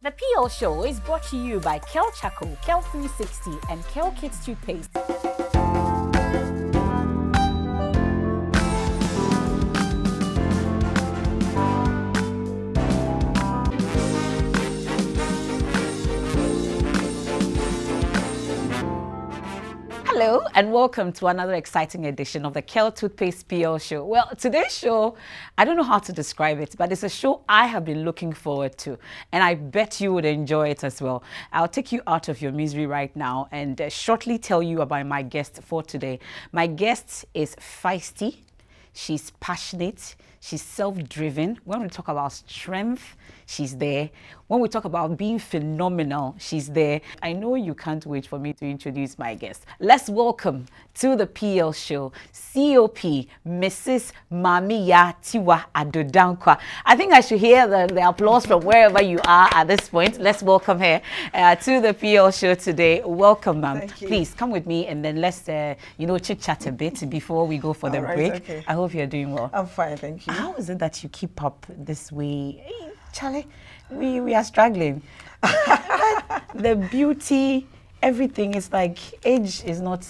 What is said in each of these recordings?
The PL Show is brought to you by Kel Chaco, Kel 360, and Kel Kids Toothpaste. Hello and welcome to another exciting edition of the Kel Toothpaste PL Show. Well, today's show, I don't know how to describe it, but it's a show I have been looking forward to, and I bet you would enjoy it as well. I'll take you out of your misery right now and shortly tell you about my guest for today. My guest is feisty, she's passionate, she's self-driven. When we talk about strength, she's there. When we talk about being phenomenal, she's there. I know you can't wait for me to introduce my guest. Let's welcome to the PL Show, COP, Mrs. Maame Tiwaa Addo-Danquah. I think I should hear the applause from wherever you are at this point. Let's welcome her to the PL Show today. Welcome, ma'am. Please come with me and then let's, chit-chat a bit before we go for the break. Okay. I hope you're doing well. I'm fine, thank you. How is it that you keep up this way? Hey, Charlie, we are struggling. The beauty, everything is like age is not,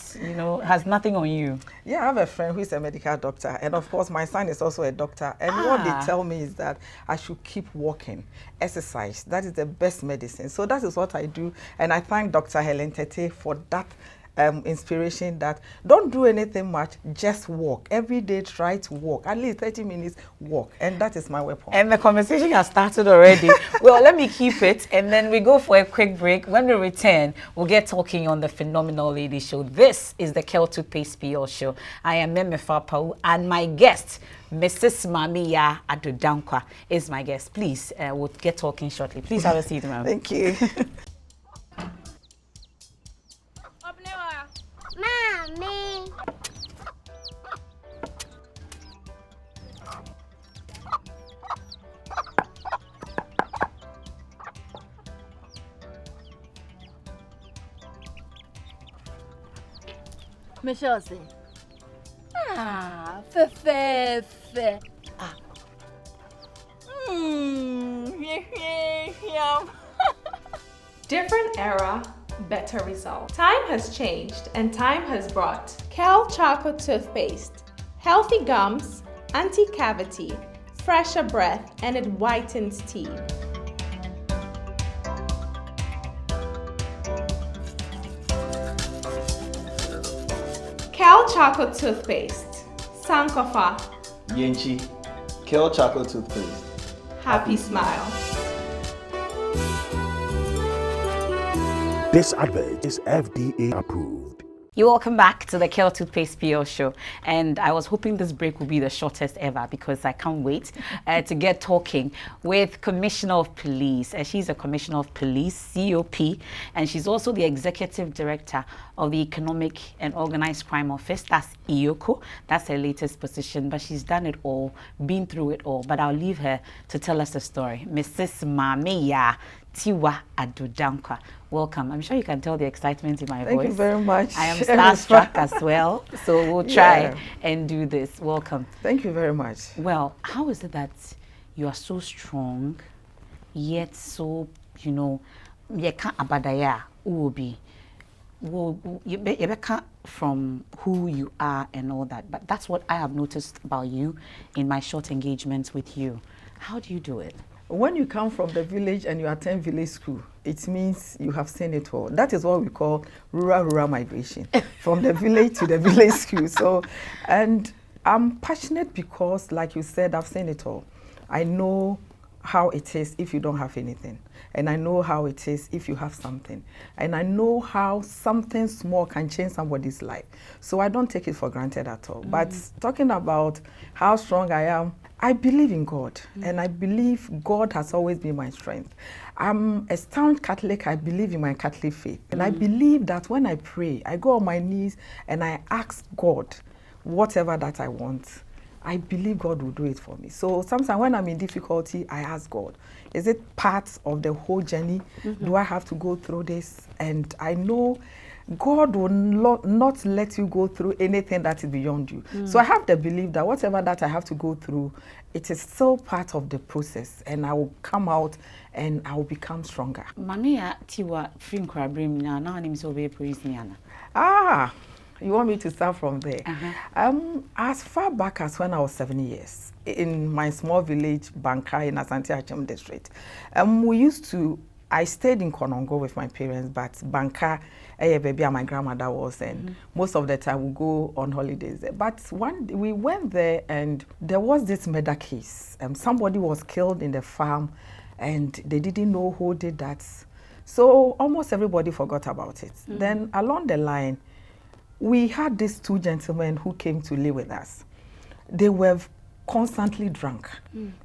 has nothing on you. Yeah, I have a friend who is a medical doctor, and of course my son is also a doctor, and what they tell me is that I should keep walking, exercise. That is the best medicine. So that is what I do, and I thank Dr. Helen Tete for that inspiration that don't do anything much, just walk. Every day try to walk, at least 30 minutes walk, and that is my weapon. And the conversation has started already. Well, let me keep it and then we go for a quick break. When we return, we'll get talking on the Phenomenal Lady Show. This is the Kel Toothpaste PL Show. I am Emefa Apawu, and my guest, Mrs. Maame Addo-Danquah, is my guest. Please, we'll get talking shortly. Please have a seat, ma'am. Thank you. Maame. Michelle say, fe. Different era, better result. Time has changed and time has brought Kel Choco Toothpaste. Healthy gums, anti-cavity, fresher breath, and it whitens teeth. Kel Choco Toothpaste. Sankofa. Yenchi, Kel Chocolate Toothpaste. Happy smile. This advert is FDA approved. You're welcome back to the Kel Toothpaste PL Show, and I was hoping this break will be the shortest ever because I can't wait to get talking with Commissioner of Police. She's a Commissioner of Police, COP, and she's also the Executive Director of the Economic and Organized Crime Office. That's EOCO. That's her latest position, but she's done it all, been through it all. But I'll leave her to tell us the story. Mrs. Maame Tiwaa Addo-Danquah. Welcome. I'm sure you can tell the excitement in my voice. Thank you very much. I am starstruck as well, so we'll try and do this. Welcome. Thank you very much. Well, how is it that you are so strong, yet so, you can't abadaya uobi. You can't from who you are and all that. But that's what I have noticed about you in my short engagements with you. How do you do it? When you come from the village and you attend village school, it means you have seen it all. That is what we call rural migration, from the village to the village school. So, and I'm passionate because, like you said, I've seen it all. I know how it is if you don't have anything. And I know how it is if you have something. And I know how something small can change somebody's life. So I don't take it for granted at all. But talking about how strong I am, I believe in God, and I believe God has always been my strength. I'm a staunch Catholic. I believe in my Catholic faith, and I believe that when I pray, I go on my knees and I ask God whatever that I want. I believe God will do it for me. So sometimes when I'm in difficulty, I ask God, is it part of the whole journey? Do I have to go through this? And I know God will not let you go through anything that is beyond you. So I have the belief that whatever that I have to go through, it is still part of the process, and I will come out and I will become stronger. Maame ya Tiwaa free nkrabrim na na anim so be praise ni ana. Ah, you want me to start from there? As far back as when I was 7 years, in my small village, Banka, in Asante Achem district, I stayed in Konongo with my parents, but Banka, baby, my grandmother was, and most of the time we go on holidays there. But one day we went there, and there was this murder case. Somebody was killed in the farm, and they didn't know who did that. So almost everybody forgot about it. Then along the line, we had these two gentlemen who came to live with us. They were constantly drunk.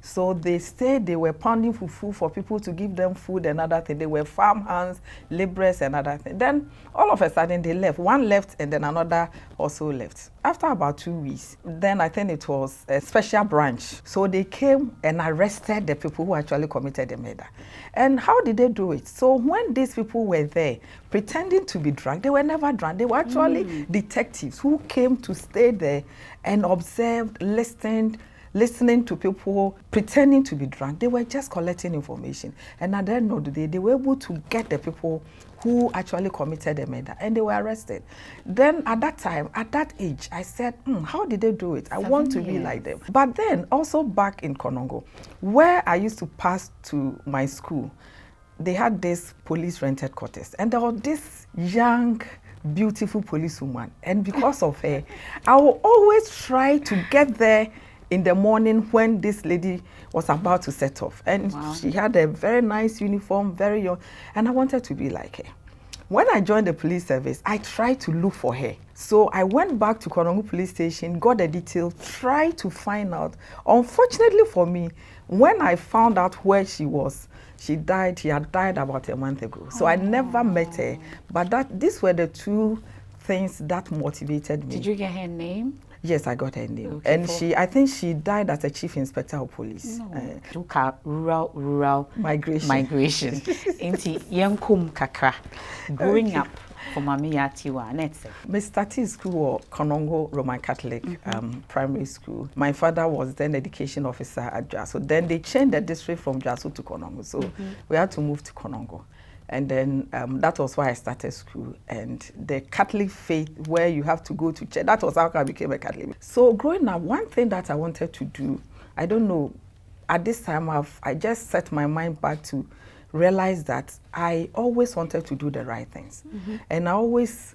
So they stayed, they were pounding fufu for people to give them food and other things. They were farm hands, laborers and other things. Then all of a sudden they left. One left and then another also left. After about 2 weeks, then I think it was a special branch. So they came and arrested the people who actually committed the murder. And how did they do it? So when these people were there pretending to be drunk, they were never drunk. They were actually detectives who came to stay there and observed, listening to people pretending to be drunk. They were just collecting information. And at the end of the day, they were able to get the people who actually committed the murder, and they were arrested. Then at that time, at that age, I said, how did they do it? I want to be like them. But then also back in Konongo, where I used to pass to my school, they had this police rented quarters, and there was this young, beautiful policewoman. And because of her, I will always try to get there in the morning when this lady was about to set off. And she had a very nice uniform, very young, and I wanted to be like her. When I joined the police service, I tried to look for her. So I went back to Konongo police station, got the details, tried to find out. Unfortunately for me, when I found out where she was, she died. She had died about a month ago. So I never met her. But these were the two things that motivated me. Did you get her name? Yes, I got her name. Okay, and I think she died as a chief inspector of police. Rural migration. Inti yankum kakra. Growing up for Maame ya Tiwaa, let's say. I started school at Konongo Roman Catholic primary school. My father was then education officer at Jaso. Then they changed the district from Jaso to Konongo. So we had to move to Konongo. And then that was why I started school. And the Catholic faith, where you have to go to church, that was how I became a Catholic. So growing up, one thing that I wanted to do, I don't know, at this time I just set my mind back to realize that I always wanted to do the right things. And I always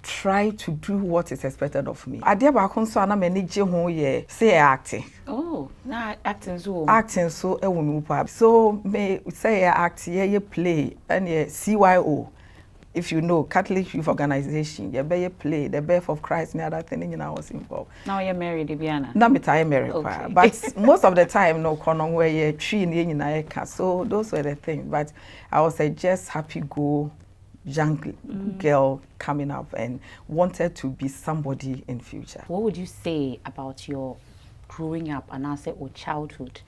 try to do what is expected of me. Adia ba konso ana manage ho ye say acting. Oh, na acting so. Acting so e wonu pa. So me say act ye play and ye CYO. If you know Catholic Youth Organization, you be play the birth of Christ and other thing I was involved. Now you're married, Biana. Now I'm married, okay. But most of the time no konon where you tree in so those were the things. But I was just happy go young girl coming up and wanted to be somebody in future. What would you say about your growing up and I say or childhood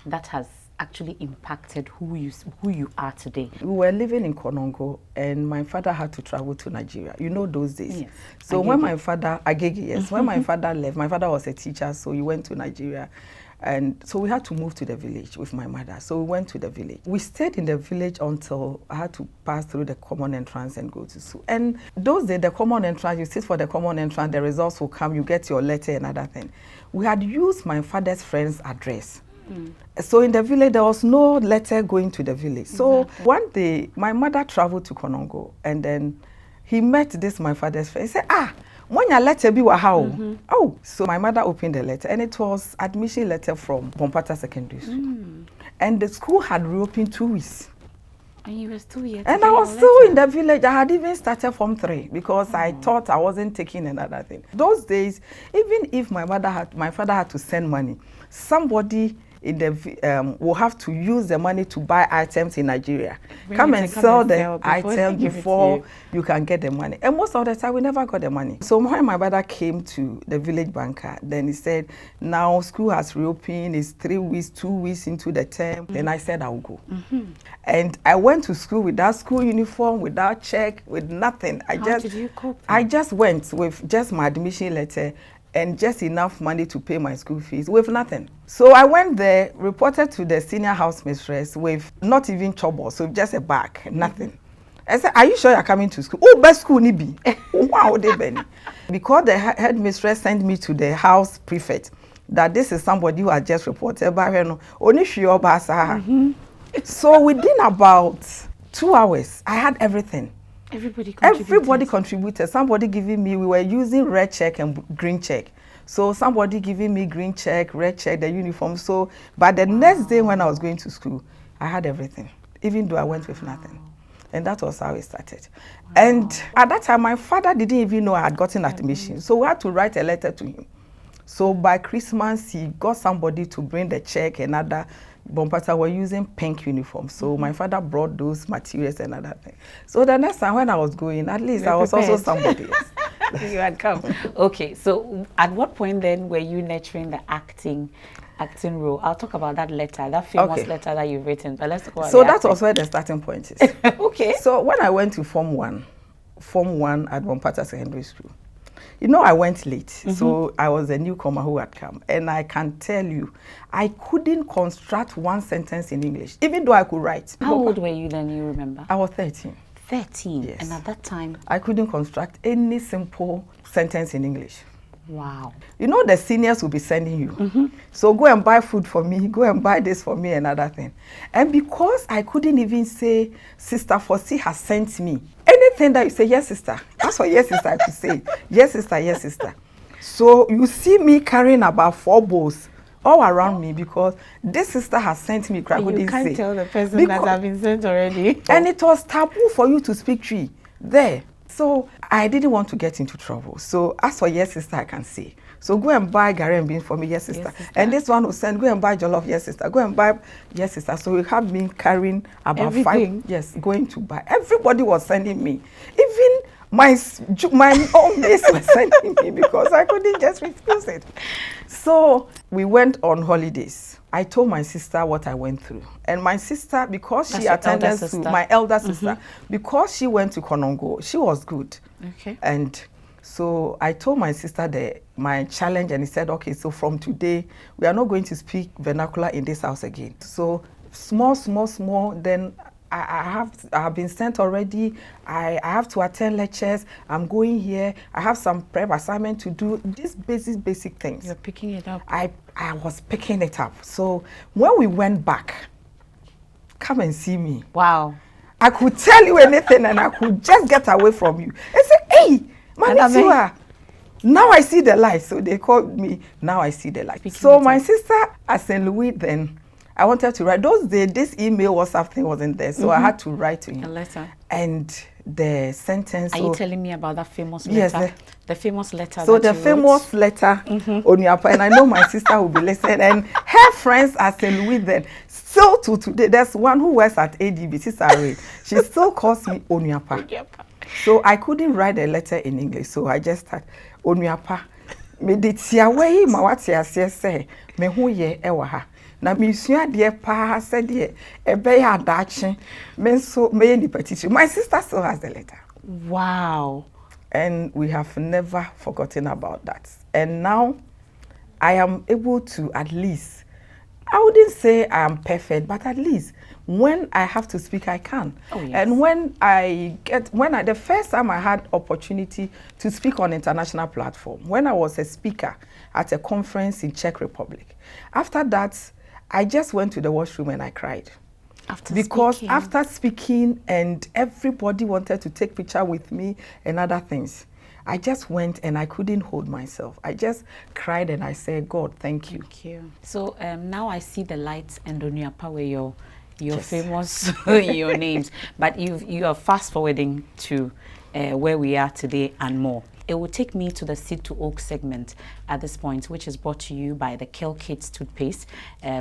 that has actually impacted who you are today? We were living in Konongo and my father had to travel to Nigeria. You know those days. Yes. So when my father, when my father left, my father was a teacher, so he went to Nigeria. And so we had to move to the village with my mother. So we went to the village. We stayed in the village until I had to pass through the common entrance and go to school. And those days, the common entrance, you sit for the common entrance, the results will come, you get your letter and other thing. We had used my father's friend's address. So in the village, there was no letter going to the village. So one day, my mother traveled to Konongo and then he met this, my father's friend. He said, when your letter be how? Oh, so my mother opened the letter and it was admission letter from Bompata Secondary School. And the school had reopened 2 weeks. And you were still here. And I was still in the village. I had even started from 3 because I thought I wasn't taking another thing. Those days, even if my father had to send money, somebody in the we'll have to use the money to buy items in Nigeria. Come and sell the item before you can get the money. And most of the time, we never got the money. So when my brother came to the village banker, then he said, now school has reopened, it's 3 weeks, 2 weeks into the term. Then I said, I'll go. And I went to school without school uniform, without check, with nothing. How did you cope? I just went with just my admission letter and just enough money to pay my school fees with nothing. So I went there, reported to the senior house mistress with not even trouble, so just a bag, nothing. I said, are you sure you're coming to school? Oh, best school ni be. Wow, they Benny. Because the headmistress sent me to the house prefect that this is somebody who had just reported by her. Only So within about 2 hours, I had everything. Everybody contributed. Somebody giving me, we were using red check and green check. So somebody giving me green check, red check, the uniform. So by the next day when I was going to school, I had everything, even though I went with nothing. And that was how it started. And at that time, my father didn't even know I had gotten admission. So we had to write a letter to him. So by Christmas, he got somebody to bring the check and other. Bompata were using pink uniforms, so my father brought those materials and other things. So the next time when I was going, at least I was also somebody else. You had come. Okay, so at what point then were you nurturing the acting role? I'll talk about that letter, that famous letter that you've written. But let's talk about so that was where the starting point is. Okay. So when I went to Form 1 at Bompata Secondary School, you know, I went late, so I was a newcomer who had come. And I can tell you, I couldn't construct one sentence in English, even though I could write. How old were you then, you remember? I was 13. 13? Yes. And at that time? I couldn't construct any simple sentence in English. Wow. You know, the seniors will be sending you. So go and buy food for me, go and buy this for me, another thing. And because I couldn't even say, Sister Fossey has sent me, anything that you say, yes, sister. That's what yes, sister, I could say. Yes, sister, yes, sister. So you see me carrying about 4 bowls all around me because this sister has sent me. You can't tell the person that I've been sent already. And it was taboo for you to speak tree there. So I didn't want to get into trouble. So as for yes, sister, I can say. So go and buy gari and beans for me, yes, sister. Yes, sister. And this one will send, go and buy jollof, yes, sister. Go and buy, yes, sister. So we have been carrying about everything. 5, yes, going to buy. Everybody was sending me. Even my own mates were sending me because I couldn't just refuse it. So we went on holidays. I told my sister what I went through. And my sister, because she attended to my elder sister, because she went to Konongo, she was good. Okay. And so I told my sister my challenge, and he said, okay, so from today, we are not going to speak vernacular in this house again. So small, then I have been sent already. I have to attend lectures. I'm going here. I have some prep assignment to do. These basic things. You're picking it up. I was picking it up. So when we went back, come and see me. Wow. I could tell you anything and I could just get away from you. I said, hey, Maame Tiwaa, now I see the light. So they called me, now I see the light. So my sister at St. Louis then, I wanted to write. Those days, this email WhatsApp thing wasn't there. So I had to write to him. A letter. And the sentence. Are you telling me about that famous letter? Yes. The famous letter. So the famous letter, Onyapa, and I know my sister will be listening. And her friends at St. Louis then. So to today, there's one who works at ADB, Sister Ray. She still calls me Onyapa. So I couldn't write a letter in English. So I just had Onyapa. Me de tiawe mawati asese me hu ye ewa ha. Na mi sua de pa said de ebe ya dachi me so me ni petiti. My sister still has the letter. Wow. And we have never forgotten about that. And now I am able to at least, I wouldn't say I am perfect, but at least when I have to speak, I can. Oh, yes. And the first time I had opportunity to speak on international platform, when I was a speaker at a conference in Czech Republic. After that, I just went to the washroom and I cried. After speaking and everybody wanted to take picture with me and other things, I just went and I couldn't hold myself. I just cried and I said, God, thank you. Thank you. So now I see the lights and Onyapa where your Yes. famous your names, but you are fast forwarding to where we are today and more. It will take me to the Seed to Oak segment at this point, which is brought to you by the Kel Kids toothpaste.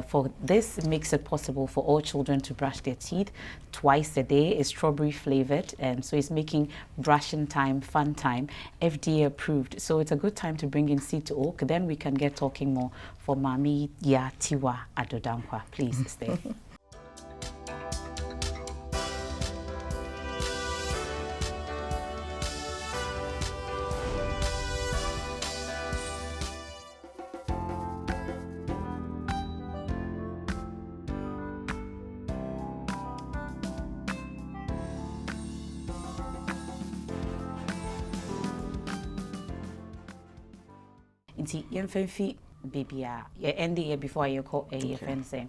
For this makes it possible for all children to brush their teeth twice a day. It's strawberry flavored, and so it's making brushing time fun time, FDA approved. So it's a good time to bring in Seed to Oak. Then we can get talking more for Maame Tiwaa Addo-Danquah. Please stay. Nti yemfemfi baby end the year before you call a friend saying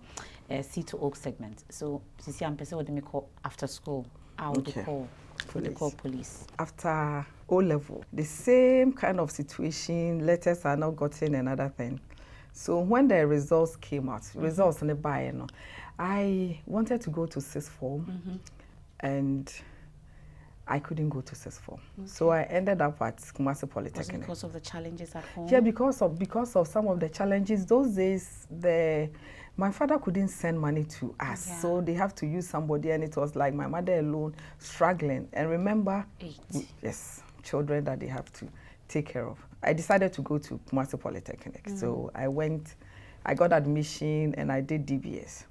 Seed to Oak segment. So sisi ampese what me call after school. How would they call? They call police. After O level, the same kind of situation, letters are not gotten another thing. So when the results came out, results in the buy, I wanted to go to sixth form, and I couldn't go to sixth form. So I ended up at Kumasi Polytechnic. Was it because of the challenges at home? Yeah, because of some of the challenges. Those days, my father couldn't send money to us, so they have to use somebody, and it was like my mother alone struggling. And remember, 8. Yes, children that they have to take care of. I decided to go to Kumasi Polytechnic. So I got admission, and I did DBS.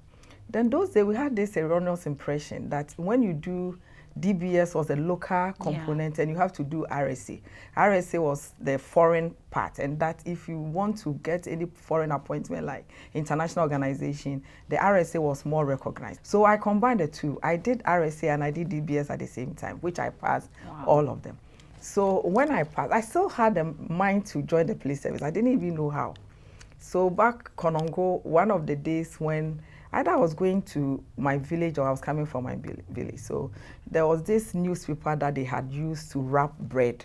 Then those days, we had this erroneous impression that when you do DBS was a local component, and you have to do RSA. RSA was the foreign part, and that if you want to get any foreign appointment like international organization, the RSA was more recognized. So I combined the two. I did RSA and I did DBS at the same time, which I passed all of them. So when I passed, I still had a mind to join the police service. I didn't even know how. So back Konongo, one of the days when either I was going to my village or I was coming from my village. So there was this newspaper that they had used to wrap bread,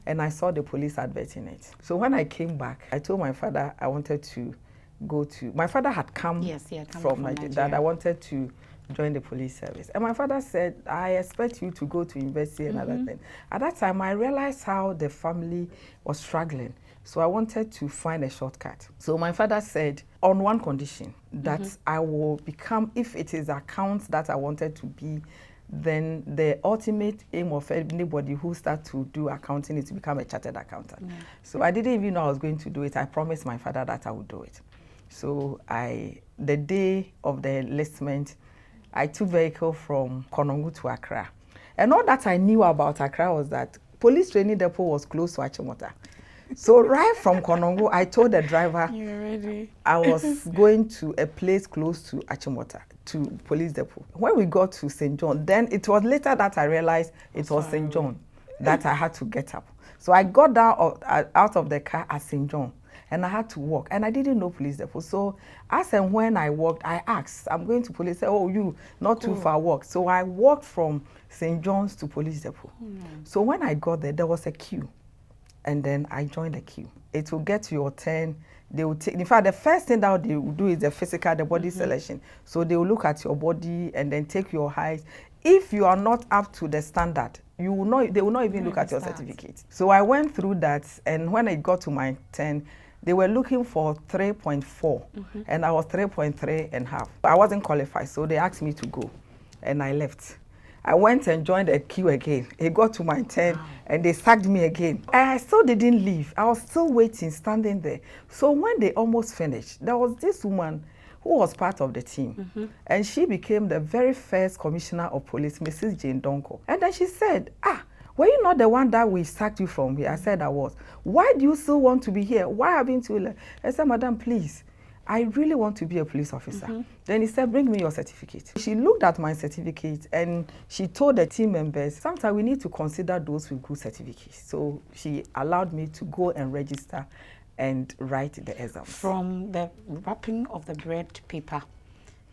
and I saw the police advert in it. So when I came back, I told my father I wanted to go to, my father had come, from Nigeria, that I wanted to join the police service. And my father said, I expect you to go to university and other things. At that time, I realized how the family was struggling. So I wanted to find a shortcut. So my father said, on one condition, that I will become, if it is accounts that I wanted to be, then the ultimate aim of anybody who starts to do accounting is to become a chartered accountant. So I didn't even know I was going to do it. I promised my father that I would do it. So the day of the enlistment, I took vehicle from Konongo to Accra. And all that I knew about Accra was that police training depot was close to Achimota. So right from Konongo, I told the driver I was going to a place close to Achimota, to police depot. When we got to St. John, then it was later that I realized it was St. John that I had to get up. So I got down out of the car at St. John, and I had to walk, and I didn't know police depot. So as and when I walked, I asked, I'm going to police, oh, you, not too far walk. So I walked from St. John's to police depot. So when I got there was a queue. And then I joined the queue. It will get to your turn. They will take, in fact, the first thing that they will do is the physical, the body selection. So they will look at your body and then take your height. If you are not up to the standard, you will not, they will not even look at your certificate. So I went through that, and when I got to my turn, they were looking for 3.4, and I was 3.3 and half. I wasn't qualified, so they asked me to go, and I left. I went and joined a queue again. It got to my turn, and they sacked me again. And I still didn't leave. I was still waiting, standing there. So when they almost finished, there was this woman who was part of the team. And she became the very first commissioner of police, Mrs. Jane Donko. And then she said, were you not the one that we sacked you from here? I said I was. Why do you still want to be here? Why haven't you left? I said, Madam, please, I really want to be a police officer. Then he said, bring me your certificate. She looked at my certificate and she told the team members, sometimes we need to consider those with good certificates. So she allowed me to go and register and write the exams. From the wrapping of the bread paper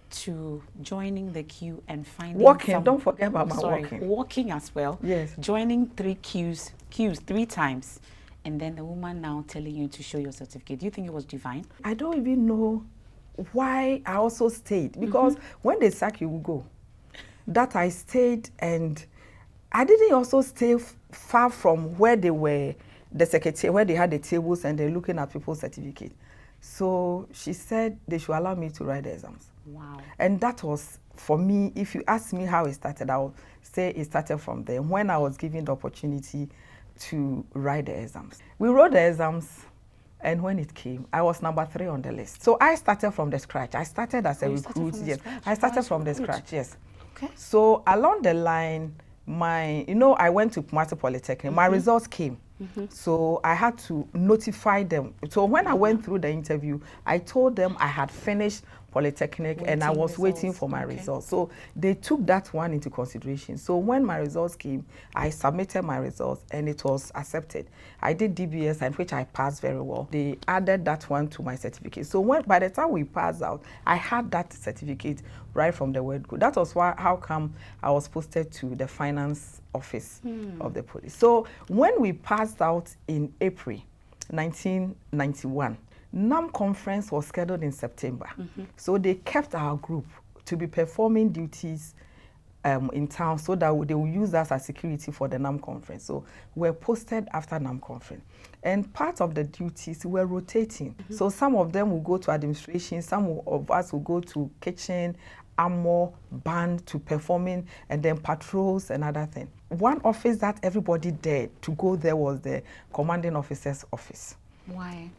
to joining the queue and finding walking, don't forget about my walking. Walking as well. Yes. Joining 3 queues 3 times. And then the woman now telling you to show your certificate. Do you think it was divine? I don't even know why I also stayed. Because when they sack you, go. That I stayed, and I didn't also stay far from where they were, the secretary, where they had the tables and they're looking at people's certificate. So she said they should allow me to write the exams. Wow. And that was, for me, if you ask me how it started, I would say it started from there, when I was given the opportunity to write the exams. We wrote the exams, and when it came, I was number 3 on the list. So I started from the scratch. I started as a recruit. Yes, I started from the scratch, yes. Okay. So along the line, I went to Kumasi Polytechnic. My results came. So I had to notify them. So when I went through the interview, I told them I had finished Polytechnic and I was waiting for my results. So they took that one into consideration. So when my results came, I submitted my results and it was accepted. I did DBS, and which I passed very well. They added that one to my certificate. So by the time we passed out, I had that certificate right from the word go. That was how come I was posted to the finance office of the police. So when we passed out in April 1991, NAM conference was scheduled in September. So they kept our group to be performing duties in town so that they will use us as security for the NAM conference. So we're posted after NAM conference. And part of the duties were rotating. So some of them will go to administration, some of us will go to kitchen, armor, band, to performing, and then patrols and other things. One office that everybody dared to go there was the commanding officer's office. Why?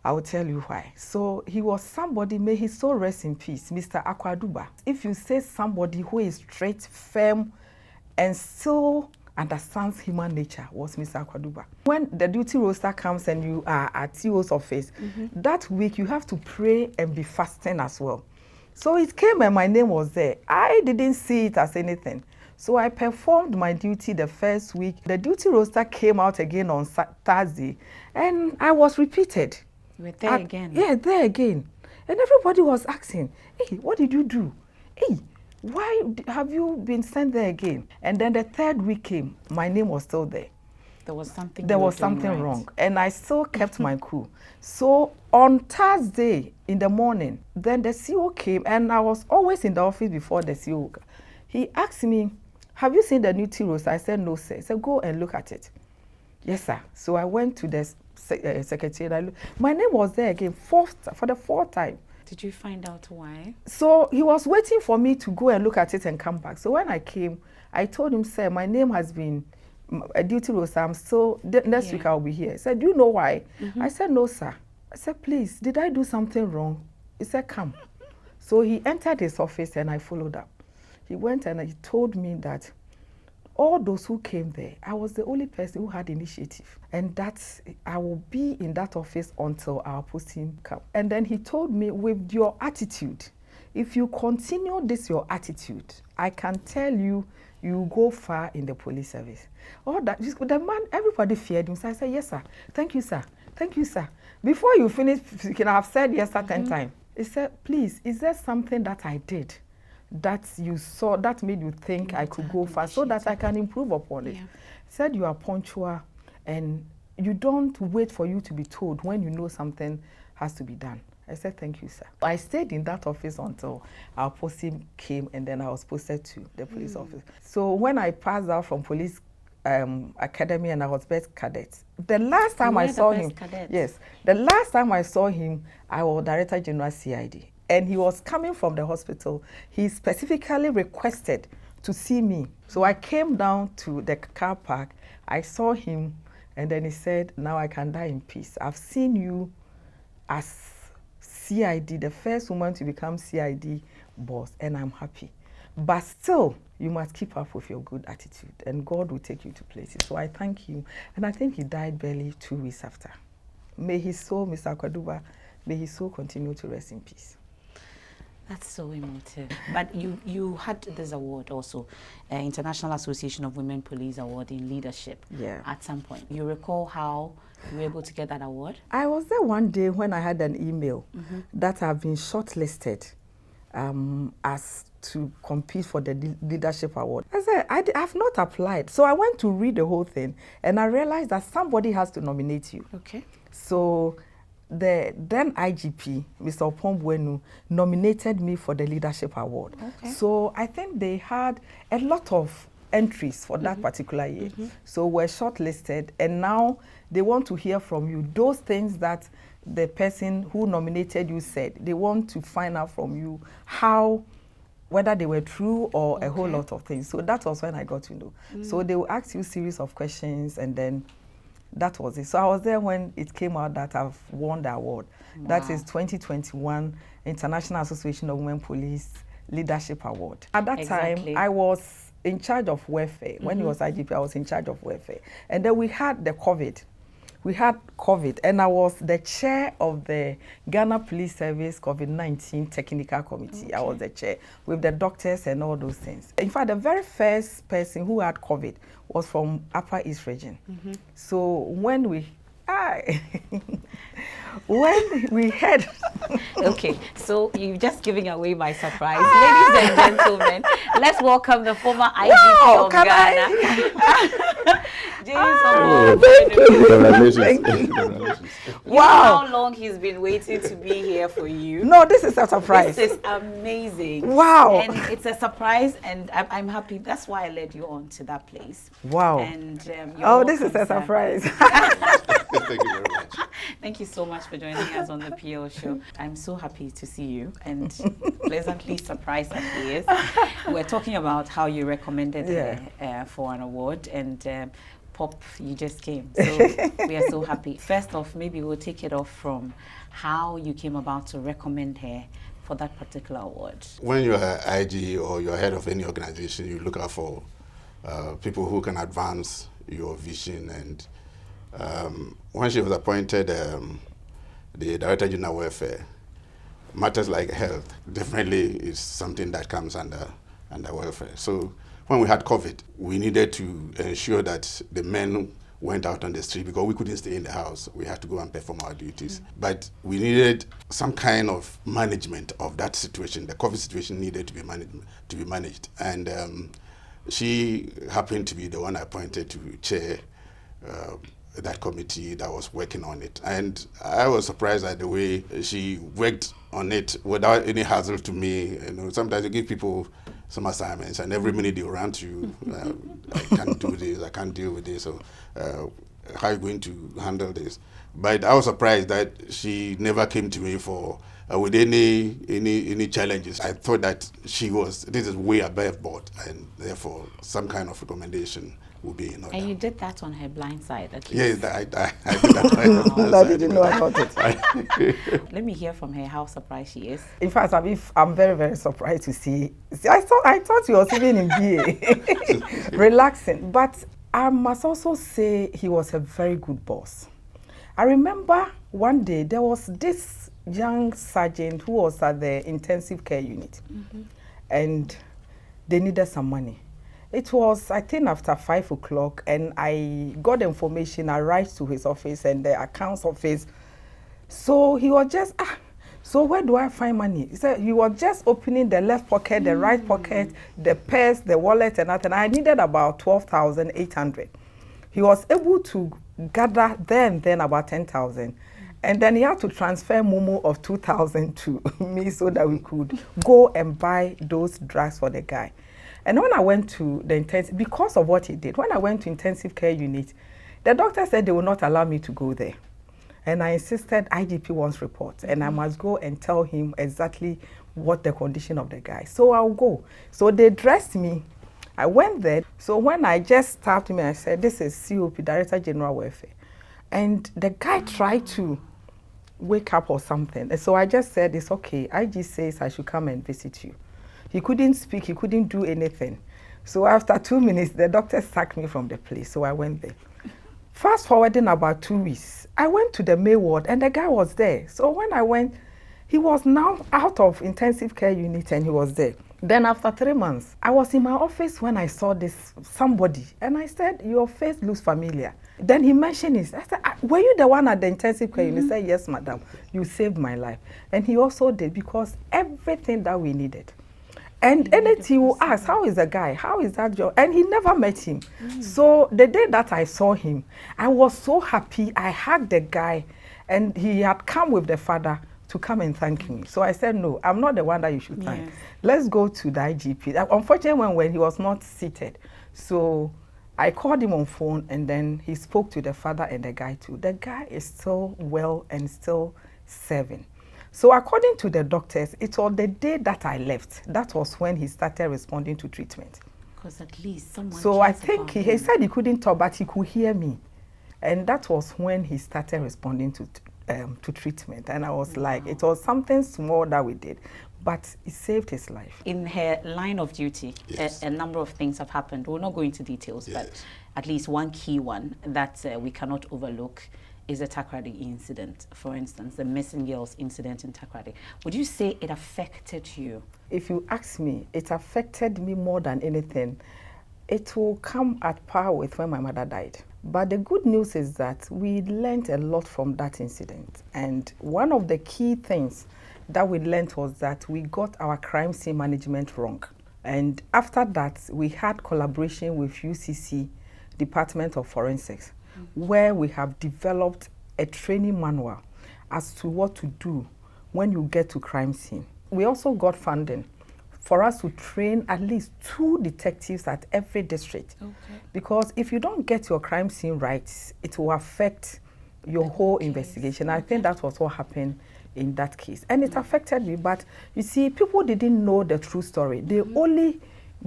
I will tell you why. So he was somebody, may his soul rest in peace, Mr. Akwaduba. If you say somebody who is straight, firm, and still understands human nature, was Mr. Akwaduba. When the duty roster comes and you are at TO's office, that week you have to pray and be fasting as well. So it came and my name was there. I didn't see it as anything. So I performed my duty the first week. The duty roster came out again on Thursday, and I was repeated. You were there again? Yeah, there again. And everybody was asking, hey, what did you do? Hey, why have you been sent there again? And then the third week came, my name was still there. There was something wrong. And I still kept my cool. So on Thursday in the morning, then the CO came, and I was always in the office before the CO. He asked me, have you seen the new T-Roster? I said, no, sir. He said, go and look at it. Yes, sir. So I went to the secretary. My name was there again for the fourth time. Did you find out why? So he was waiting for me to go and look at it and come back. So when I came, I told him, sir, my name has been a duty roster. I'm still, next week I'll be here. He said, do you know why? I said, no, sir. I said, please, did I do something wrong? He said, come. So he entered his office and I followed up. He went and he told me that all those who came there, I was the only person who had initiative, and that I will be in that office until our posting comes. And then he told me, with your attitude, if you continue your attitude, I can tell you, you go far in the police service. All that, the man, everybody feared him. So I said, yes, sir. Thank you, sir. Thank you, sir. Before you finish, you can have said yes, sir, 10 times. He said, please, is there something that I did that you saw that made you think I could go fast so that I can improve upon it? He said, you are punctual and you don't wait for you to be told when you know something has to be done. I said, thank you, sir. I stayed in that office until our posting came, and then I was posted to the police office. So when I passed out from police academy and I was best cadet, the last time I saw him, yes, the last time I saw him, I was Director General CID. And he was coming from the hospital. He specifically requested to see me. So I came down to the car park. I saw him, and then he said, now I can die in peace. I've seen you as CID, the first woman to become CID boss, and I'm happy. But still, you must keep up with your good attitude, and God will take you to places. So I thank you. And I think he died barely 2 weeks after. May his soul, Mr. Akwaduba, may his soul continue to rest in peace. That's so emotive. But you had this award also, International Association of Women Police Award in Leadership. Yeah. At some point. You recall how you were able to get that award? I was there one day when I had an email that I've been shortlisted as to compete for the leadership award. I said, I've not applied. So I went to read the whole thing, and I realized that somebody has to nominate you. Okay. So the then IGP, Mr. Opombwenu, nominated me for the Leadership Award. Okay. So I think they had a lot of entries for that particular year. So we're shortlisted, and now they want to hear from you. Those things that the person who nominated you said, they want to find out from you how, whether they were true or a whole lot of things. So that was when I got to know. So they will ask you a series of questions, and then that was it. So I was there when it came out that I've won the award. Wow. That is 2021 International Association of Women Police Leadership Award. At that time, I was in charge of welfare. When he was IGP, I was in charge of welfare. And then we had the COVID. And I was the chair of the Ghana Police Service COVID-19 Technical Committee. I was the chair with the doctors and all those things. In fact, the very first person who had COVID was from Upper East Region. So when we had Okay, so you've just giving away my surprise. Ladies and gentlemen, let's welcome the former IGP of Ghana. Thank you. You know how long he's been waiting to be here for you? No, this is a surprise. This is amazing. Wow. And it's a surprise, and I'm happy. That's why I led you on to that place. Wow. And this is a surprise. Thank you very much. Thank you so much for joining us on the PL show. I'm so happy to see you and pleasantly surprised that he is. We're talking about how you recommended her for an award, and Pop, you just came. So we are so happy. First off, maybe we'll take it off from how you came about to recommend her for that particular award. When you're IG or you're head of any organization, you look out for people who can advance your vision. And when she was appointed the Director General Welfare, matters like health definitely is something that comes under welfare. So when we had COVID, we needed to ensure that the men went out on the street because we couldn't stay in the house. We had to go and perform our duties. But we needed some kind of management of that situation. The COVID situation needed to be managed. And she happened to be the one appointed to chair that committee that was working on it. And I was surprised at the way she worked on it without any hassle to me. You know, sometimes you give people some assignments and every minute they run to you, I can't do this, I can't deal with this, so how are you going to handle this? But I was surprised that she never came to me for with any challenges. I thought that this is way above board, and therefore some kind of recommendation would be in order. And you did that on her blind side, at least. Yes, I did that. I didn't know about it. Let me hear from her how surprised she is. In fact, I'm very, very surprised to see. I thought he was even in BA, relaxing. But I must also say he was a very good boss. I remember one day there was this young sergeant who was at the intensive care unit, and they needed some money. It was, I think, after 5 o'clock, and I got the information. I arrived to his office and the accounts office. So he was just, so where do I find money? He said he was just opening the left pocket, the right pocket, the purse, the wallet, and that. And I needed about 12,800. He was able to gather then about 10,000. And then he had to transfer Momo of 2,000 to me so that we could go and buy those drugs for the guy. And when I went to the intensive, because of what he did, when I went to intensive care unit, the doctor said they will not allow me to go there. And I insisted IGP wants report, and I must go and tell him exactly what the condition of the guy. So I'll go. So they dressed me. I went there. So when I just tapped him, I said, this is COP, Director General Welfare. And the guy tried to wake up or something. And so I just said, it's okay. IG says I should come and visit you. He couldn't speak, he couldn't do anything. So after 2 minutes, the doctor sacked me from the place, so I went there. Fast forwarding about 2 weeks, I went to the May ward and the guy was there. So when I went, he was now out of intensive care unit and he was there. Then after 3 months, I was in my office when I saw somebody, and I said, your face looks familiar. Then he mentioned it. I said, were you the one at the intensive care unit? He said, yes, madam, you saved my life. And he also did, because everything that we needed. And anything you ask, how is the guy? How is that job? And he never met him. So the day that I saw him, I was so happy. I hugged the guy And he had come with the father to come and thank me. So I said, no, I'm not the one that you should thank. Yes. Let's go to the IGP. Unfortunately, when he was not seated, so I called him on phone, and then he spoke to the father and the guy too. The guy is still well and still serving. So according to the doctors, it was the day that I left. That was when he started responding to treatment. Because at least someone. So I cares think about he him. said he couldn't talk, but he could hear me. And that was when he started responding to treatment. And I was like, it was something small that we did, but it saved his life. In her line of duty, Yes. a number of things have happened. We'll not go into details, but Yes. at least one key one that we cannot overlook is the Takoradi incident. For instance, the missing girls incident in Takoradi. Would you say it affected you? If you ask me, it affected me more than anything. It will come at par with when my mother died. But the good news is that we learned a lot from that incident. And one of the key things that we learned was that we got our crime scene management wrong. And after that, we had collaboration with UCC, Department of Forensics, where we have developed a training manual as to what to do when you get to crime scene. We also got funding for us to train at least 2 detectives at every district. Okay. Because if you don't get your crime scene right, it will affect your whole investigation. I think that was what happened in that case. And it affected me, but you see, people didn't know the true story. They only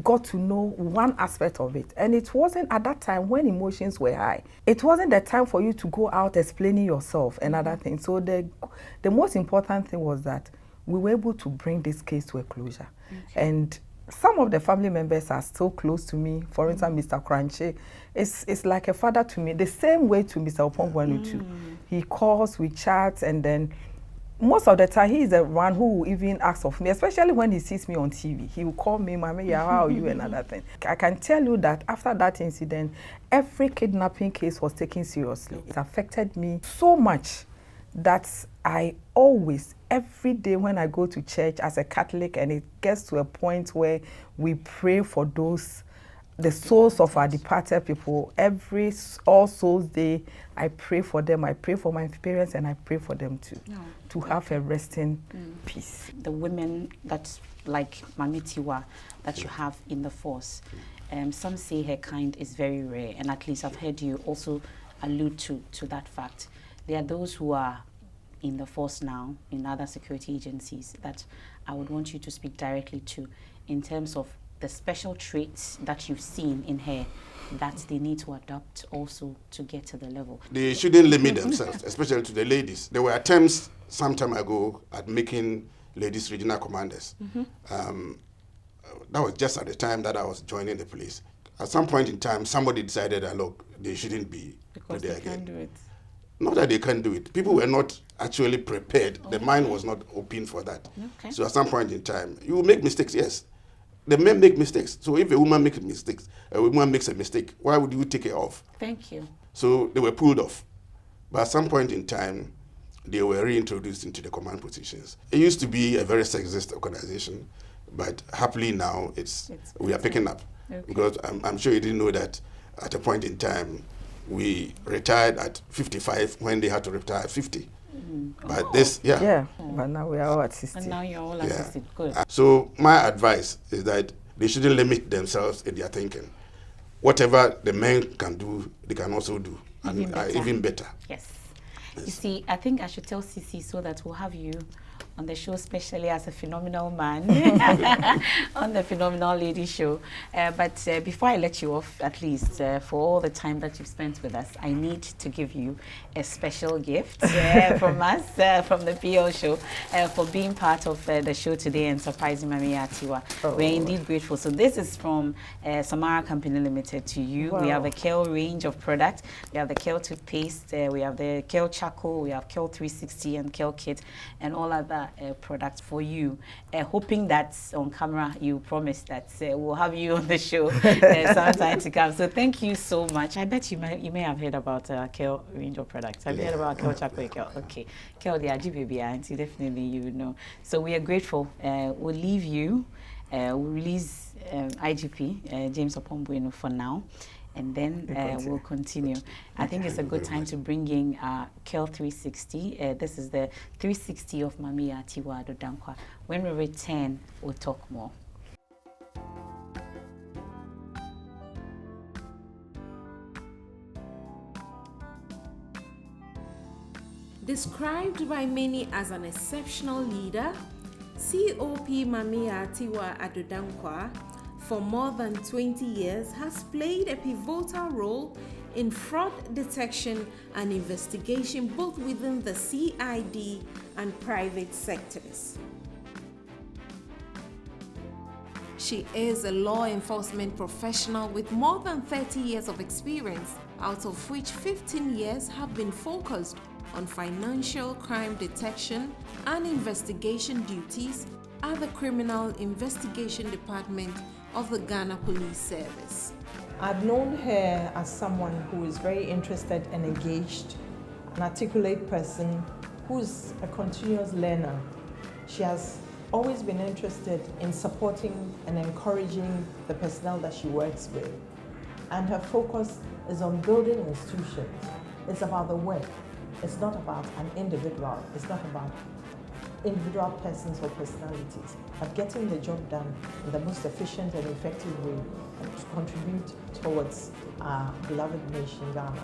got to know one aspect of it. And it wasn't at that time when emotions were high. It wasn't the time for you to go out explaining yourself and other things. So the most important thing was that we were able to bring this case to a closure. And some of the family members are still close to me. For instance, Mr. Kranche is like a father to me, the same way to Mr. Opongwanu too. He calls, we chat, and then most of the time he is the one who will even ask of me, especially when he sees me on TV. He will call me, Maame, how are you, and other thing. I can tell you that after that incident, every kidnapping case was taken seriously. It affected me so much that I always, every day when I go to church as a Catholic, and it gets to a point where we pray for those, the souls of our departed people, every All Souls Day, I pray for them. I pray for my parents, and I pray for them too, to have a resting peace. The women that, like Maame Tiwaa, that you have in the force, some say her kind is very rare, and at least I've heard you also allude to that fact. There are those who are in the force now, in other security agencies, that I would want you to speak directly to in terms of the special traits that you've seen in her that they need to adopt also to get to the level. They shouldn't limit themselves, especially to the ladies. There were attempts some time ago at making ladies regional commanders. That was just at the time that I was joining the police. At some point in time, somebody decided that, look, they shouldn't be Because there they again. can't do it. Not that they can't do it. People were not actually prepared. The mind was not open for that. Okay. So at some point in time, you will make mistakes, yes. The men make mistakes. So if a woman makes mistakes, a woman makes a mistake, why would you take it off? Thank you. So they were pulled off. But at some point in time, they were reintroduced into the command positions. It used to be a very sexist organization, but happily now we are picking up. Okay. Because I'm sure you didn't know that at a point in time, we retired at 55 when they had to retire at 50. But this, But now we are all at 60. And now you're all Yeah. assisted. Good. So my advice is that they shouldn't limit themselves in their thinking. Whatever the men can do, they can also do, and even better. Yes. You see, I think I should tell Sisi so that we'll have you on the show, especially as a phenomenal man on the Phenomenal Lady show. But before I let you off, at least for all the time that you've spent with us, I need to give you a special gift from us, from the PO show, for being part of the show today and surprising Maame Tiwaa. We're indeed grateful. So this is from Samara Company Limited to you. Wow. We have a Kale range of products. We have the Kale toothpaste, we have the Kale charcoal, we have Kale 360 and Kale kit, and all other products for you. Hoping that on camera you promise that we'll have you on the show sometime to come. So thank you so much. I bet you may have heard about Kale range of products. Have you heard about Kale charcoal? Kale? Okay. Kale, the baby auntie, definitely you would know. So we are grateful. We'll leave you. We'll release IGP James Opongwanu for now. and then we'll continue. I think it's a good time to bring in KEL 360. This is the 360 of Maame Tiwaa Addo-Danquah. When we return, we'll talk more. Described by many as an exceptional leader, COP Maame Tiwaa Addo-Danquah for more than 20 years has played a pivotal role in fraud detection and investigation both within the CID and private sectors. She is a law enforcement professional with more than 30 years of experience, out of which 15 years have been focused on financial crime detection and investigation duties at the Criminal Investigation Department of the Ghana Police Service. I've known her as someone who is very interested and engaged, an articulate person who's a continuous learner. She has always been interested in supporting and encouraging the personnel that she works with. And her focus is on building institutions. It's about the work. It's not about an individual. It's not about individual persons or personalities, but getting the job done in the most efficient and effective way and to contribute towards our beloved nation, Ghana.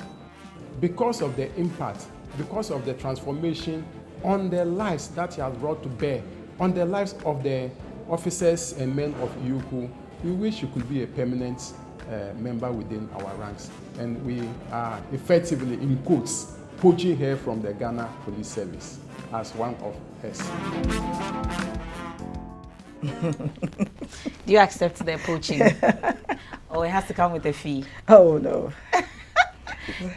Because of the impact, because of the transformation on their lives that she has brought to bear, on the lives of the officers and men of EOCO, we wish she could be a permanent member within our ranks. And we are effectively, in quotes, poaching her from the Ghana Police Service as one of us. Do you accept the poaching? Or it has to come with a fee? Oh, no.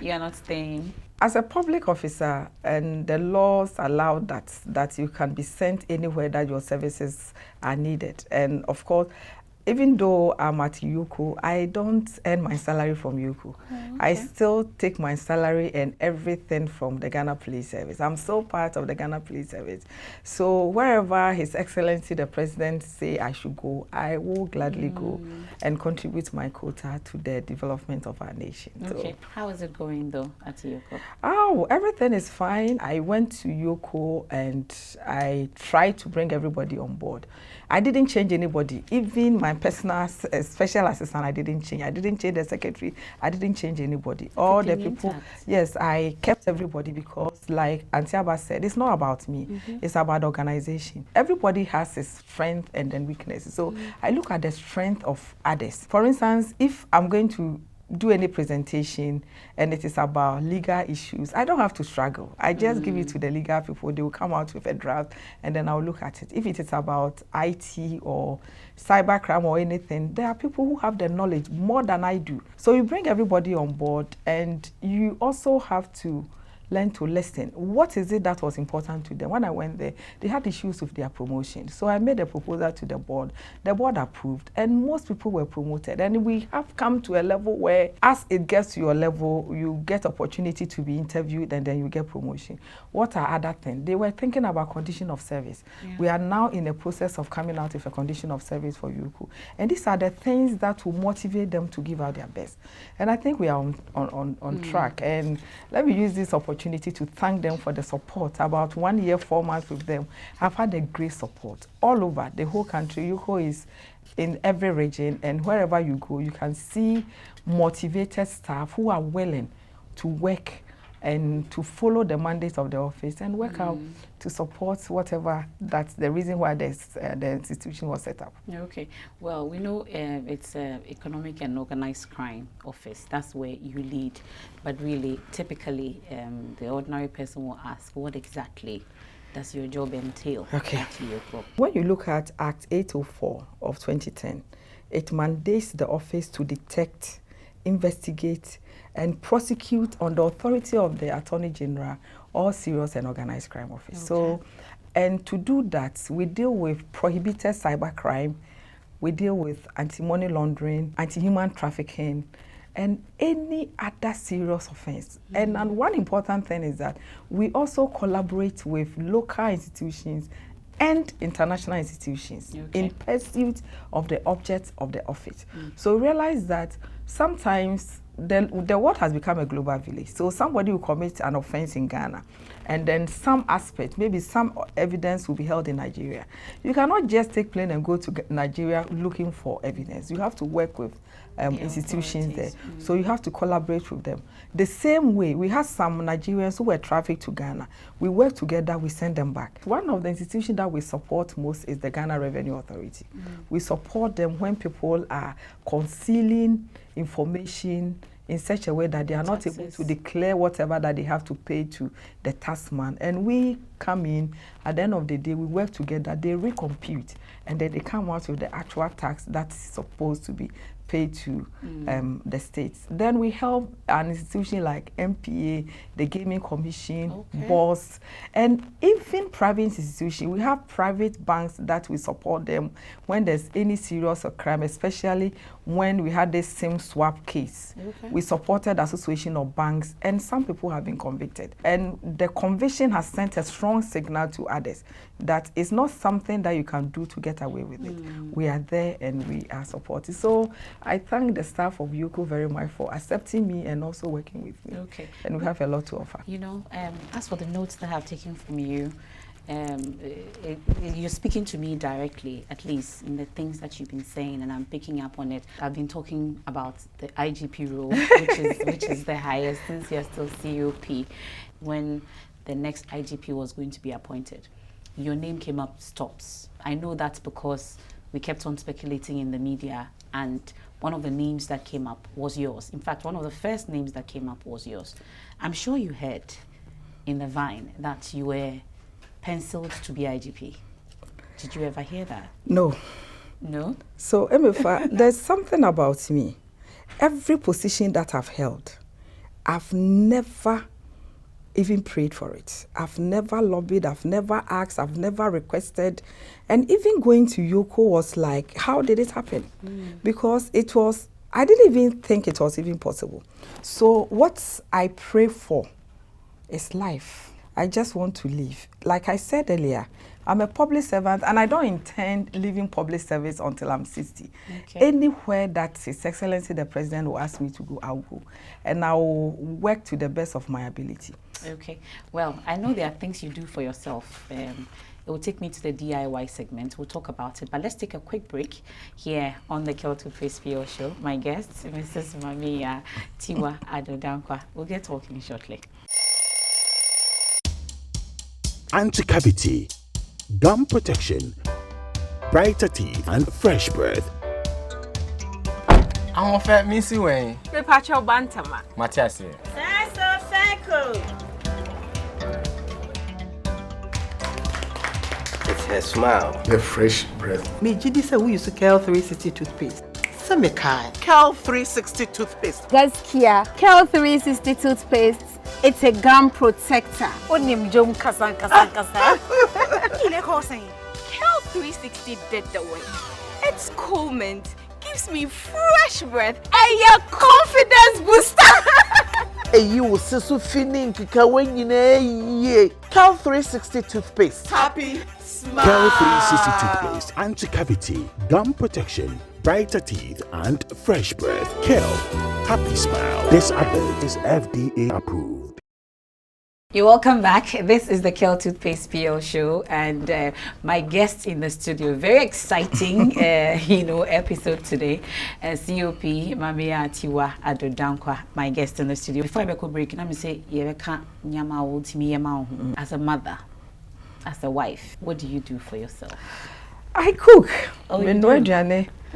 You are not staying? As a public officer, and the laws allow that you can be sent anywhere that your services are needed. And of course, even though I'm at EOCO, I don't earn my salary from EOCO. Oh, okay. I still take my salary and everything from the Ghana Police Service. I'm still part of the Ghana Police Service. So wherever His Excellency the President say I should go, I will gladly go and contribute my quota to the development of our nation. Okay. So, how is it going though at EOCO? Oh, everything is fine. I went to EOCO and I tried to bring everybody on board. I didn't change anybody. Even my personal special assistant, I didn't change. I didn't change the secretary. I didn't change anybody. All the people, yes, I kept everybody because, like Auntie Abba said, it's not about me. It's about organization. Everybody has his strength and then weaknesses. So I look at the strength of others. For instance, if I'm going to do any presentation and it is about legal issues, I don't have to struggle. I just give it to the legal people. They will come out with a draft and then I'll look at it. If it is about IT or cybercrime or anything, there are people who have the knowledge more than I do. So you bring everybody on board and you also have to learn to listen. What is it that was important to them? When I went there, they had issues with their promotion. So I made a proposal to the board. The board approved, and most people were promoted. And we have come to a level where, as it gets to your level, you get opportunity to be interviewed, and then you get promotion. What are other things? They were thinking about condition of service. Yeah. We are now in a process of coming out with a condition of service for EOCO. And these are the things that will motivate them to give out their best. And I think we are on track. And let me use this opportunity to thank them for the support. About 1 year, 4 months with them, I've had a great support all over the whole country. EOCO is in every region, and wherever you go, you can see motivated staff who are willing to work and to follow the mandate of the office and work out to support whatever that's the reason why the institution was set up. Okay. Well, we know it's economic and organized crime office. That's where you lead. But really, typically, the ordinary person will ask, what exactly does your job entail? Okay. When you look at Act 804 of 2010, it mandates the office to detect, investigate, and prosecute on the authority of the Attorney General all serious and organized crime office. Okay. So, and to do that, we deal with prohibited cybercrime, we deal with anti-money laundering, anti-human trafficking, and any other serious offense. And one important thing is that we also collaborate with local institutions and international institutions in pursuit of the objects of the office. So realize that sometimes the world has become a global village. So somebody will commit an offense in Ghana, and then some aspect, maybe some evidence will be held in Nigeria. You cannot just take plane and go to Nigeria looking for evidence. You have to work with institutions there. So you have to collaborate with them. The same way, we have some Nigerians who were trafficked to Ghana. We work together, we send them back. One of the institutions that we support most is the Ghana Revenue Authority. We support them when people are concealing information in such a way that they are not able to declare whatever that they have to pay to the taxman. And we come in, at the end of the day, we work together, they recompute, and then they come out with the actual tax that's supposed to be paid to the states. Then we help an institution like MPA, the Gaming Commission, BOSS, and even private institutions. We have private banks that we support them when there's any serious crime, especially when we had this SIM swap case. We supported the Association of Banks, and some people have been convicted. And the conviction has sent a strong signal to others that it's not something that you can do to get away with it. We are there and we are supported. So I thank the staff of EOCO very much for accepting me and also working with me. And we have a lot to offer. You know, as for the notes that I've taken from you, you're speaking to me directly, at least in the things that you've been saying, and I'm picking up on it. I've been talking about the IGP role, which is the highest since you're still COP. When the next IGP was going to be appointed, your name came up, stops. I know that's because we kept on speculating in the media, and one of the names that came up was yours. In fact, one of the first names that came up was yours. I'm sure you heard in the Vine that you were penciled to be IGP. Did you ever hear that? No. No? So, Emefa, there's something about me. Every position that I've held, I've never even prayed for it. I've never lobbied, I've never asked, I've never requested. And even going to EOCO was like, how did it happen? Because it was, I didn't even think it was even possible. So what I pray for is life. I just want to live. Like I said earlier, I'm a public servant and I don't intend leaving public service until I'm 60. Anywhere that His Excellency the President will ask me to go, I'll go. And I'll work to the best of my ability. Okay. Well, I know there are things you do for yourself. It will take me to the DIY segment. We'll talk about it. But let's take a quick break here on the Kelto Face PO show. My guest, Mrs. Maame Tiwaa Addo-Danquah. We'll get talking shortly. Anti-cavity, gum protection, brighter teeth, and fresh breath. I'm a fat missy way. The Pacho Bantama. Matias. That's a faco. It's her smile. The fresh breath. Me, Gidi said we use Kel 360 toothpaste. Semikai. Kel 360 toothpaste. Gaskia. Kel 360 toothpaste. It's a gum protector. Onim jom kasan. Ile ko saying. Kel 360 did the way. It's cool mint. Gives me fresh breath and your confidence booster. Hey, you will see so feeling when you know Kel 360 toothpaste. Happy smile. Kel 360 toothpaste, anti-cavity, gum protection, brighter teeth, and fresh breath. Kel, happy smile. This advert is FDA approved. You're welcome back. This is the Kel Toothpaste PL show, and my guest in the studio, very exciting, episode today. COP Maame Tiwaa Addo-Danquah, my guest in the studio. Before I go break, let me say, as a mother, as a wife, what do you do for yourself? I cook. Oh, you do? When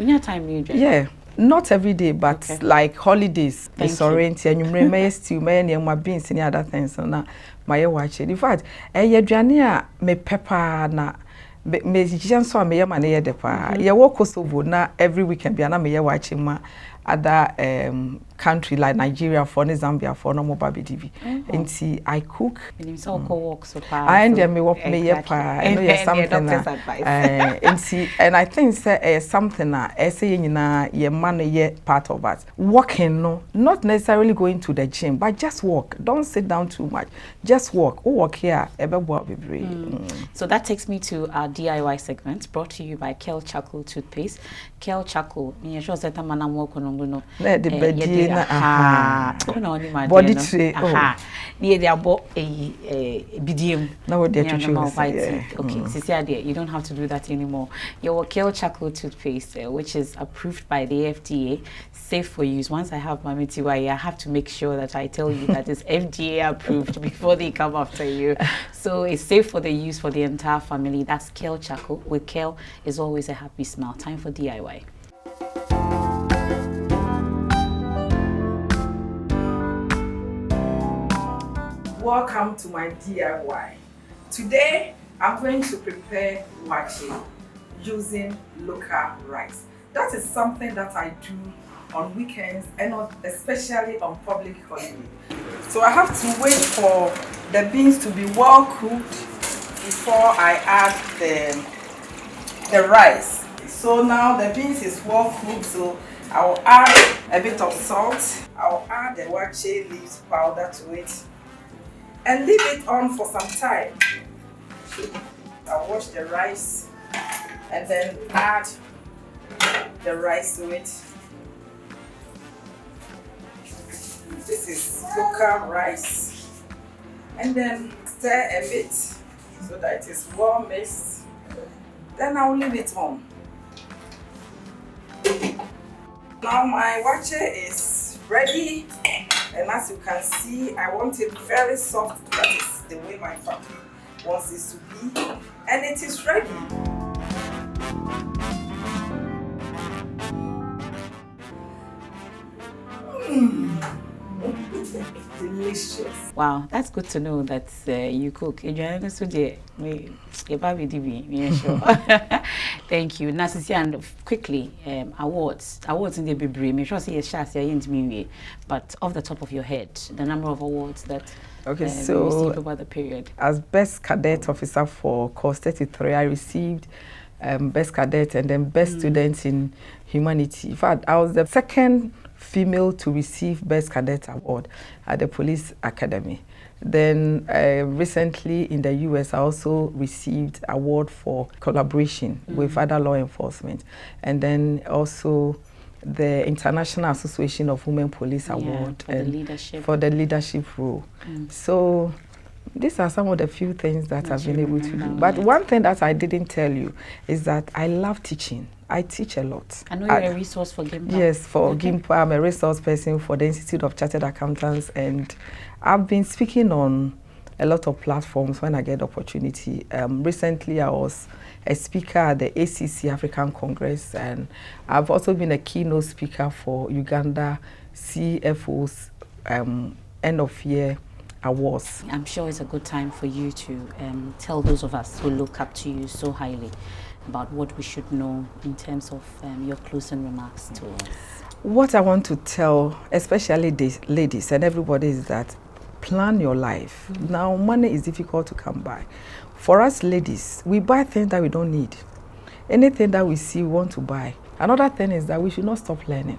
your time you do? Yeah. Not every day, but like holidays. It's oriented. You may stew, may my beans and other things. So now, my watch. In fact, Adriania me pepper na me just saw me man de pa. You walk Kosovo na every weekend. Be na me watching ma other country like Nigeria for Zambia for no more baby TV. And see, I cook. I end me walk me pa. I know you're something. And see, and I think say something say your man part of us. Walking no, not necessarily going to the gym, but just walk. Don't sit down too much. Just walk. Oh, walk here. So that takes me to our DIY segment, brought to you by Kel Charcoal Toothpaste. Kel Charcoal. The body tray. Near the abo a BDM. Now what Okay, you don't have to do that anymore. Your Kale Charcoal toothpaste, which is approved by the FDA, safe for use. Once I have Maame Tiwaa, I have to make sure that I tell you that it's FDA approved before they come after you. So it's safe for the use for the entire family. That's Kale Charcoal. With Kale is always a happy smile. Time for DIY. Welcome to my DIY. Today, I'm going to prepare waakye using local rice. That is something that I do on weekends and especially on public holiday. So I have to wait for the beans to be well cooked before I add the rice. So now the beans is well cooked, so I'll add a bit of salt. I'll add the waakye leaves powder to it and leave it on for some time. I'll wash the rice and then add the rice to it. This is local rice. And then stir a bit so that it is well mixed. Then I'll leave it on. Now my waakye is ready. And as you can see, I want it very soft. That is the way my family wants it to be. And it is ready. Delicious. Wow, that's good to know that you cook. Thank you. Nasisi, and quickly, awards in the Bibri. Make sure say but off the top of your head, the number of awards that you received over the period. As best cadet officer for course 33, I received best cadet and then best student in humanity. In fact, I was the second female to receive Best Cadet Award at the Police Academy. Then recently in the US, I also received award for collaboration with other law enforcement. And then also the International Association of Women Police Award for the leadership role. So these are some of the few things that I've been able to do. But one thing that I didn't tell you is that I love teaching. I teach a lot. I know you're a resource for GIMPA. Yes, for GIMPA. I'm a resource person for the Institute of Chartered Accountants, and I've been speaking on a lot of platforms when I get the opportunity. Recently, I was a speaker at the ACC African Congress, and I've also been a keynote speaker for Uganda CFO's end of year awards. I'm sure it's a good time for you to tell those of us who look up to you so highly about what we should know in terms of your closing remarks to us. What I want to tell, especially the ladies and everybody, is that plan your life. Now, money is difficult to come by. For us ladies, we buy things that we don't need. Anything that we see, we want to buy. Another thing is that we should not stop learning.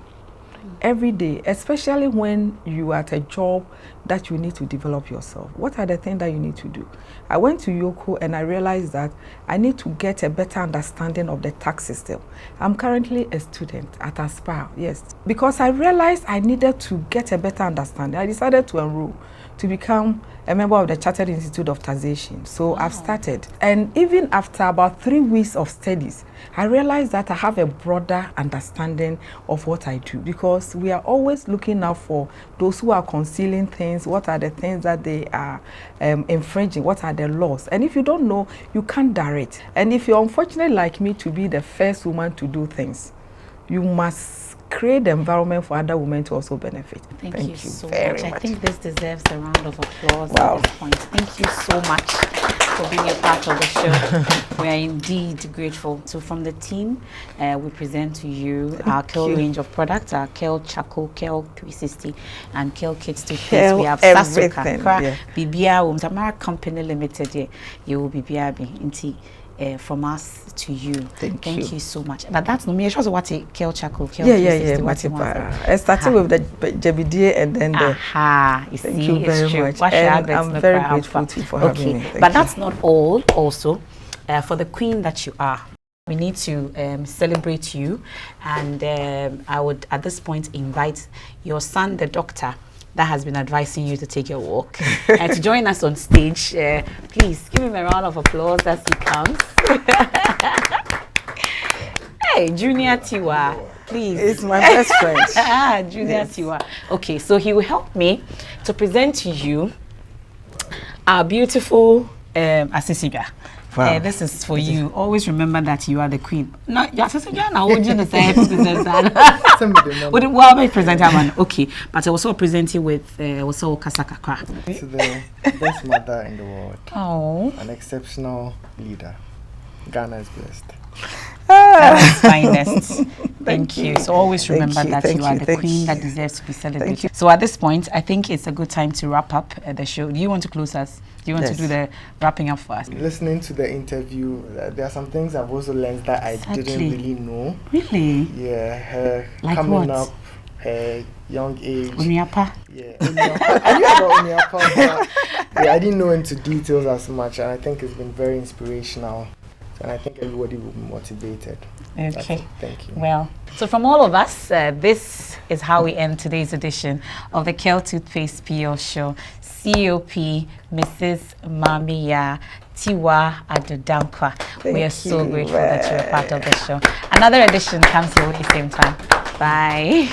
Every day, especially when you are at a job that you need to develop yourself. What are the things that you need to do? I went to EOCO and I realized that I need to get a better understanding of the tax system. I'm currently a student at Aspire, yes. Because I realized I needed to get a better understanding, I decided to enroll to become a member of the Chartered Institute of Taxation. So I've started. And even after about 3 weeks of studies, I realized that I have a broader understanding of what I do, because we are always looking out for those who are concealing things. What are the things that they are infringing? What are the laws? And if you don't know, you can't direct. And if you're unfortunate like me to be the first woman to do things, you must create the environment for other women to also benefit. Thank you so much. I think this deserves a round of applause at this point. Thank you so much for being a part of the show. We are indeed grateful. So from the team, we present to you our Kale range of products, our Kale Charcoal, Kale 360, and Kale Kids Toothpaste. We have Sasuka, Bibia, Umtamara Company Limited. You will be BRB. From us to you. Thank you so much. But that's no me. Sure, what a Kale Charcoal. I started with the JBDA and then the. Thank you very much. And I'm very grateful to you for having me. But that's not all. Also, for the queen that you are. We need to celebrate you, and I would at this point invite your son, the doctor, that has been advising you to take your walk, to join us on stage. Please give him a round of applause as he comes. Hey, Junior Tiwaa, please. It's my best friend. Junior Tiwaa. Okay, so he will help me to present to you our beautiful Asisiga. Wow. This is for you. Always remember that you are the queen. No, you are now. Would you say well, I present man. Okay, but I also presenting with also Kasakakra. To the best mother in the world. Oh, an exceptional leader. Ghana is blessed. That's finest. Thank you. So always remember that you are the queen that deserves to be celebrated. So at this point, I think it's a good time to wrap up the show. Do you want to close us? Do you want to do the wrapping up for us? Listening to the interview, there are some things I've also learned that I didn't really know. Really? Yeah, her like coming what? up, her young age. Uniapa? Yeah, Uniapa. I knew about Uniapa, but I didn't know into details as much, and I think it's been very inspirational. And I think everybody will be motivated. Okay. Thank you. Well, so from all of us, this is how we end today's edition of the Kel Toothpaste PL Show. COP, Mrs. Maame Tiwaa Addo-Danquah. We are so grateful that you're a part of the show. Another edition comes your way same time. Bye.